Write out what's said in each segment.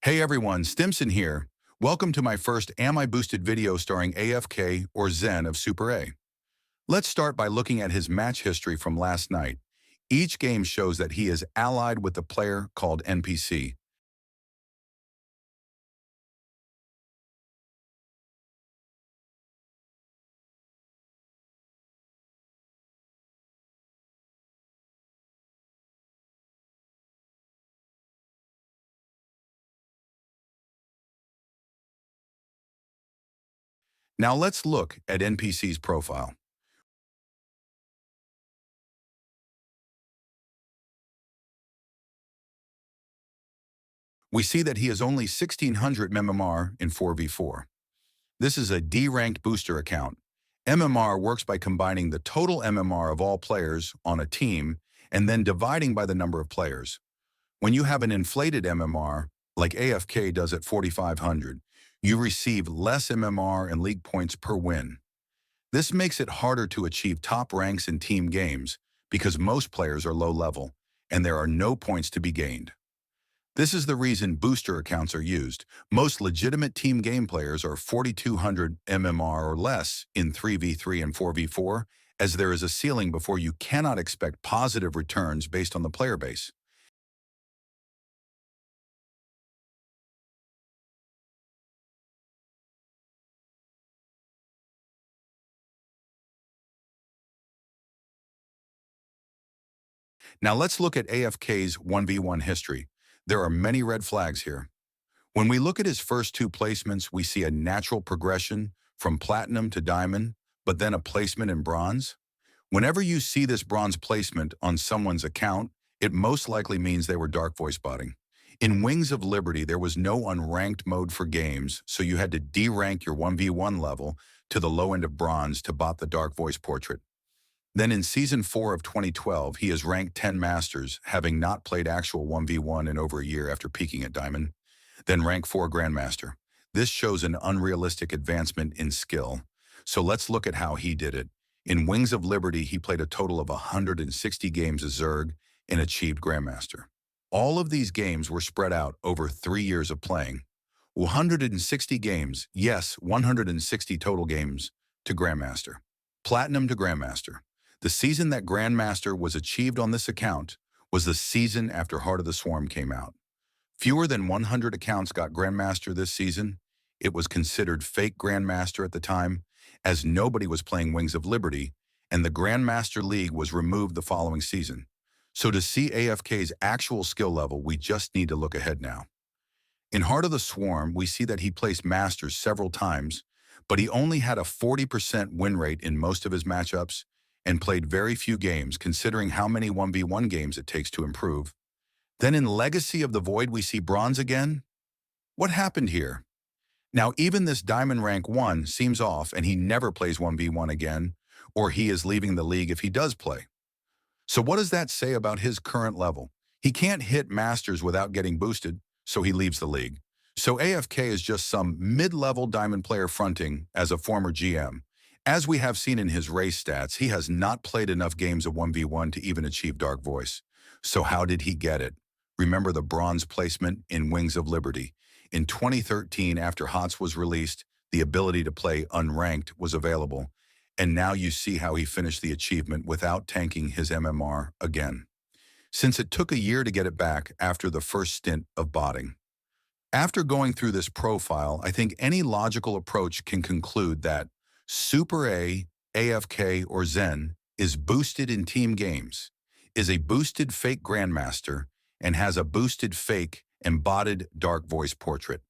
Hey everyone, Stimson here. Welcome to my first Am I Boosted video starring AFK or Zen of SuperA. Let's start by looking at his match history from last night. Each game shows that he is allied with the player called NPC. Now let's look at NPC's profile. We see that he has only 1600 MMR in 4v4. This is a D-ranked booster account. MMR works by combining the total MMR of all players on a team and then dividing by the number of players. When you have an inflated MMR, like AFK does at 4,500, you receive less MMR and league points per win. This makes it harder to achieve top ranks in team games because most players are low level and there are no points to be gained. This is the reason booster accounts are used. Most legitimate team game players are 4,200 MMR or less in 3v3 and 4v4, as there is a ceiling before you cannot expect positive returns based on the player base. Now let's look at AFK's 1v1 history. There are many red flags here. When we look at his first two placements, we see a natural progression from platinum to diamond, but then a placement in bronze. Whenever you see this bronze placement on someone's account, it most likely means they were dark voice botting. In Wings of Liberty, there was no unranked mode for games, so you had to de-rank your 1v1 level to the low end of bronze to bot the dark voice portrait. Then in Season 4 of 2012, he is ranked 10 Masters, having not played actual 1v1 in over a year after peaking at Diamond. Then rank 4 Grandmaster. This shows an unrealistic advancement in skill. So let's look at how he did it. In Wings of Liberty, he played a total of 160 games as Zerg and achieved Grandmaster. All of these games were spread out over 3 years of playing. 160 games, yes, 160 total games to Grandmaster. Platinum to Grandmaster. The season that Grandmaster was achieved on this account was the season after Heart of the Swarm came out. Fewer than 100 accounts got Grandmaster this season. It was considered fake Grandmaster at the time, as nobody was playing Wings of Liberty, and the Grandmaster League was removed the following season. So to see AFK's actual skill level, we just need to look ahead now. In Heart of the Swarm, we see that he placed Masters several times, but he only had a 40% win rate in most of his matchups and played very few games considering how many 1v1 games it takes to improve. Then in Legacy of the Void, we see bronze again. What happened here? Now, even this Diamond Rank 1 seems off and he never plays 1v1 again, or he is leaving the league if he does play. So what does that say about his current level? He can't hit Masters without getting boosted, so he leaves the league. So AFK is just some mid-level Diamond player fronting as a former GM. As we have seen in his race stats, he has not played enough games of 1v1 to even achieve Dark Voice. So how did he get it? Remember the bronze placement in Wings of Liberty. In 2013, after HOTS was released, the ability to play unranked was available, and now you see how he finished the achievement without tanking his MMR again, since it took a year to get it back after the first stint of botting. After going through this profile, I think any logical approach can conclude that SuperA, AFK, or Zen is boosted in team games, is a boosted fake Grandmaster, and has a boosted fake and botted dark voice portrait.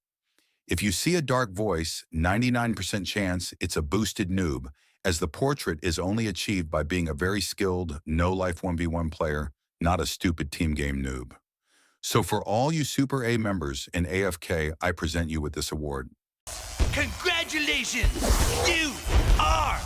If you see a dark voice, 99% chance it's a boosted noob, as the portrait is only achieved by being a very skilled, no-life 1v1 player, not a stupid team game noob. So for all you SuperA members in AFK, I present you with this award. Congratulations! You are